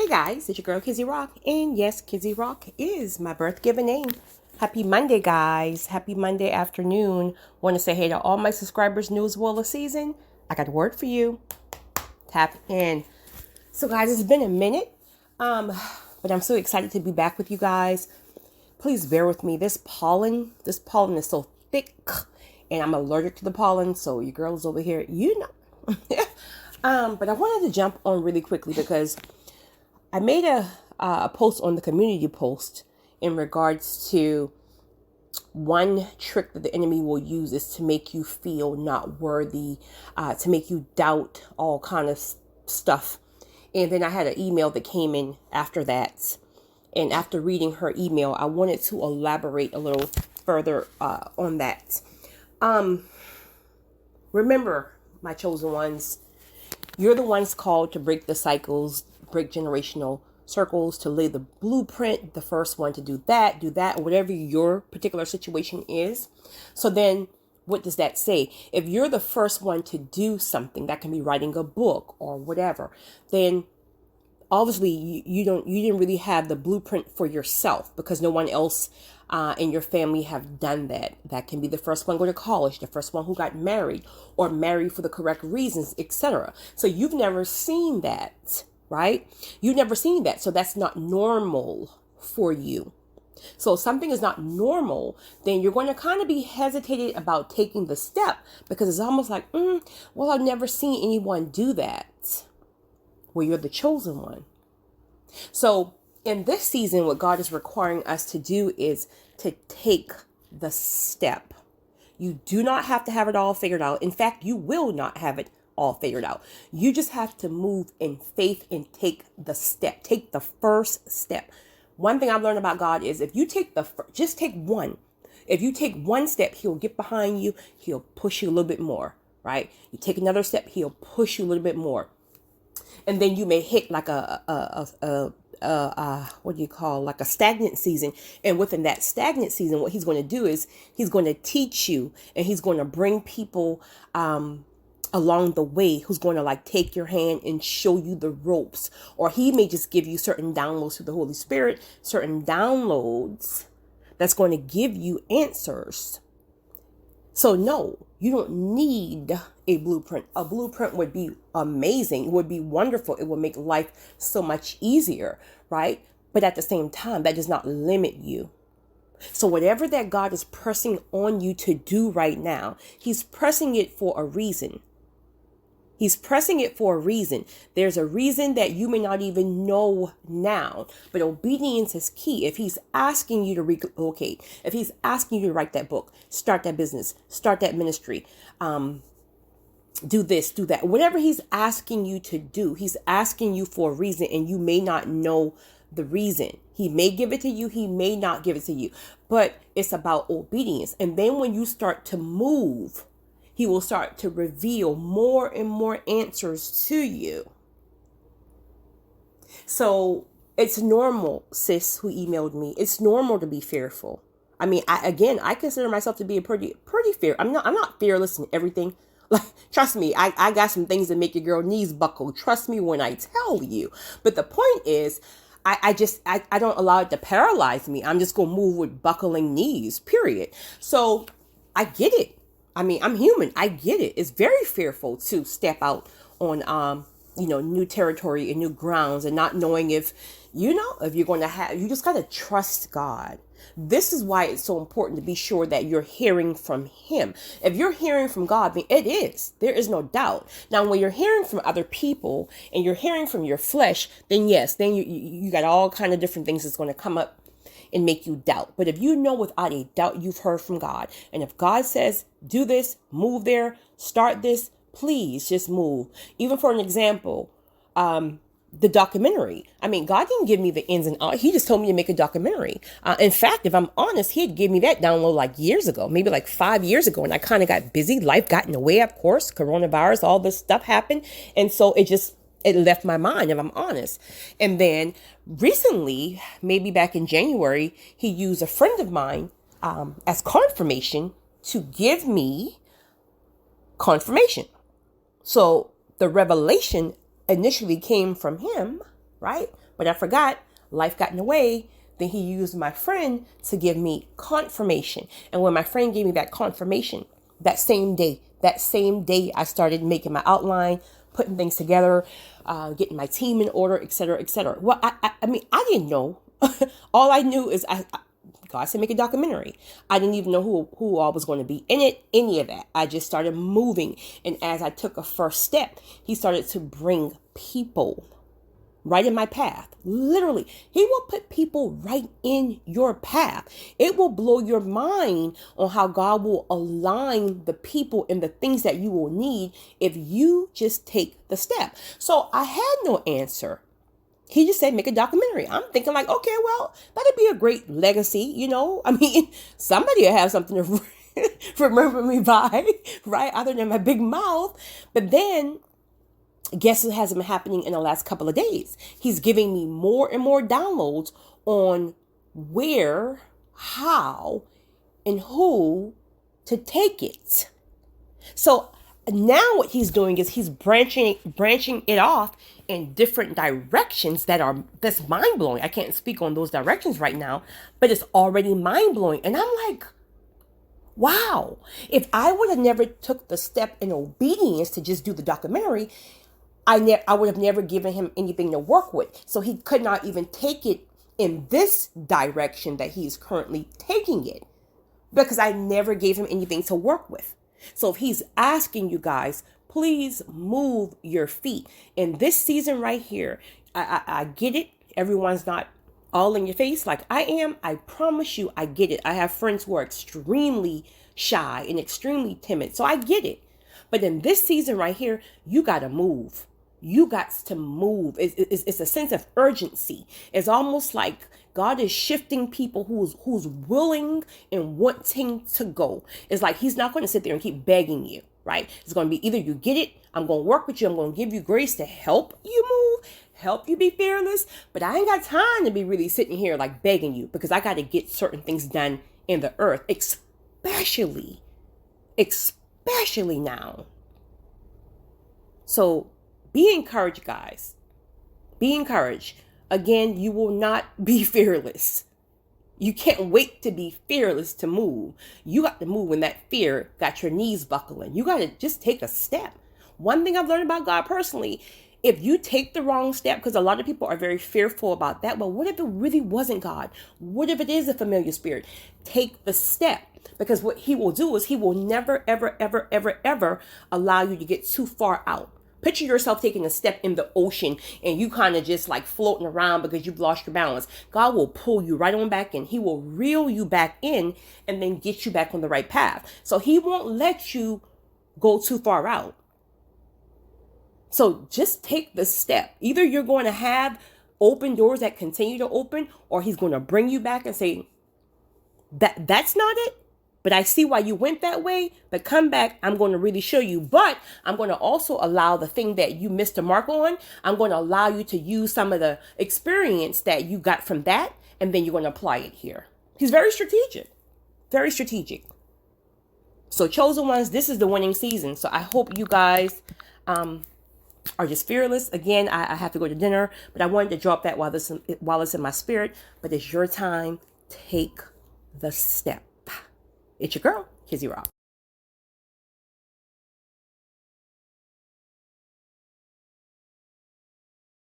Hey guys, it's your girl Kizzy Rock, and yes, Kizzy Rock is my birth given name. Happy Monday, guys. Happy Monday afternoon. Want to say hey to all my subscribers new as well this season. I got a word for you. Tap in. So guys, it's been a minute, but I'm so excited to be back with you guys. Please bear with me. This pollen is so thick, and I'm allergic to the pollen, so your girl is over here, But I wanted to jump on really quickly because I made a post on the community post in regards to one trick that the enemy will use is to make you feel not worthy, to make you doubt all kind of stuff. And then I had an email that came in after that. And after reading her email, I wanted to elaborate a little further on that. Remember, my chosen ones, you're the ones called to break the cycles, break generational circles, to lay the blueprint, the first one to do that, whatever your particular situation is. So then what does that say? If you're the first one to do something, that can be writing a book or whatever, then obviously you didn't really have the blueprint for yourself because no one else in your family have done that. That can be the first one go to college, the first one who got married or married for the correct reasons, etc. So you've never seen that, right? You've never seen that. So that's not normal for you. So if something is not normal, then you're going to kind of be hesitated about taking the step because it's almost like, well, I've never seen anyone do that. Well, you're the chosen one. So in this season, what God is requiring us to do is to take the step. You do not have to have it all figured out. In fact, you will not have it all figured out. You just have to move in faith and take the step. Take the first step. One thing I've learned about God is if you take just take one. If you take one step, he'll get behind you. He'll push you a little bit more, right? You take another step, he'll push you a little bit more. And then you may hit like like a stagnant season. And within that stagnant season, what he's going to do is he's going to teach you and he's going to bring people along the way who's going to like take your hand and show you the ropes. Or he may just give you certain downloads through the Holy Spirit, certain downloads that's going to give you answers. So no, you don't need a blueprint. A blueprint would be amazing. It would be wonderful. It would make life so much easier, right? But at the same time, that does not limit you. So whatever that God is pressing on you to do right now, he's pressing it for a reason. He's pressing it for a reason. There's a reason that you may not even know now, but obedience is key. If he's asking you to relocate, if he's asking you to write that book, start that business, start that ministry, do this, do that, whatever he's asking you to do, he's asking you for a reason and you may not know the reason. He may give it to you. He may not give it to you, but it's about obedience. And then when you start to move, he will start to reveal more and more answers to you. So it's normal, sis who emailed me. It's normal to be fearful. I mean, I consider myself to be a pretty fear. I'm not fearless in everything. Like, trust me, I got some things that make your girl knees buckle. Trust me when I tell you. But the point is, I don't allow it to paralyze me. I'm just going to move with buckling knees, period. So I get it. I mean, I'm human. I get it. It's very fearful to step out on, new territory and new grounds and not knowing if you're going to have, you just got to trust God. This is why it's so important to be sure that you're hearing from him. If you're hearing from God, then there is no doubt. Now, when you're hearing from other people and you're hearing from your flesh, then yes, then you got all kind of different things that's going to come up and make you doubt. But if you know without a doubt you've heard from God, and if God says, do this, move there, start this, please just move. Even for an example, the documentary. I mean, God didn't give me the ins and outs. He just told me to make a documentary. In fact, if I'm honest, he had given me that download like years ago, maybe like 5 years ago. And I kind of got busy. Life got in the way, of course. Coronavirus, all this stuff happened. And so it left my mind, if I'm honest. And then recently, maybe back in January, he used a friend of mine as confirmation to give me confirmation. So the revelation initially came from him, right? But I forgot, life got in the way. Then he used my friend to give me confirmation. And when my friend gave me that confirmation, that same day, I started making my outline, putting things together, getting my team in order, et cetera, et cetera. Well, I mean, I didn't know. All I knew is God said make a documentary. I didn't even know who all was going to be in it, any of that. I just started moving. And as I took a first step, he started to bring people right in my path. Literally, he will put people right in your path. It will blow your mind on how God will align the people and the things that you will need if you just take the step. So I had no answer. He just said, make a documentary. I'm thinking like, okay, well, that'd be a great legacy. You know, I mean, somebody will have something to remember me by, right? Other than my big mouth. But then guess what has been happening in the last couple of days? He's giving me more and more downloads on where, how, and who to take it. So now what he's doing is he's branching it off in different directions that's mind blowing. I can't speak on those directions right now, but it's already mind blowing. And I'm like, wow, if I would have never took the step in obedience to just do the documentary, I would have never given him anything to work with. So he could not even take it in this direction that he's currently taking it because I never gave him anything to work with. So if he's asking you guys, please move your feet. In this season right here, I get it. Everyone's not all in your face like I am. I promise you, I get it. I have friends who are extremely shy and extremely timid. So I get it. But in this season right here, you got to move. You got to move. It's a sense of urgency. It's almost like God is shifting people who's willing and wanting to go. It's like he's not going to sit there and keep begging you, right? It's going to be either you get it, I'm going to work with you, I'm going to give you grace to help you move, help you be fearless, but I ain't got time to be really sitting here like begging you because I got to get certain things done in the earth, especially now. So be encouraged, guys. Be encouraged. Again, you will not be fearless. You can't wait to be fearless to move. You got to move when that fear got your knees buckling. You got to just take a step. One thing I've learned about God personally, if you take the wrong step, because a lot of people are very fearful about that, well, what if it really wasn't God? What if it is a familiar spirit? Take the step. Because what he will do is he will never, ever, ever, ever, ever allow you to get too far out. Picture yourself taking a step in the ocean and you kind of just like floating around because you've lost your balance. God will pull you right on back in. He will reel you back in and then get you back on the right path. So he won't let you go too far out. So just take the step. Either you're going to have open doors that continue to open, or he's going to bring you back and say, that's not it. But I see why you went that way, but come back, I'm going to really show you. But I'm going to also allow the thing that you missed a mark on, I'm going to allow you to use some of the experience that you got from that, and then you're going to apply it here. He's very strategic, very strategic. So chosen ones, this is the winning season. So I hope you guys are just fearless. Again, I have to go to dinner, but I wanted to drop that while it's in my spirit. But it's your time. Take the step. It's your girl, Kizzy Rock.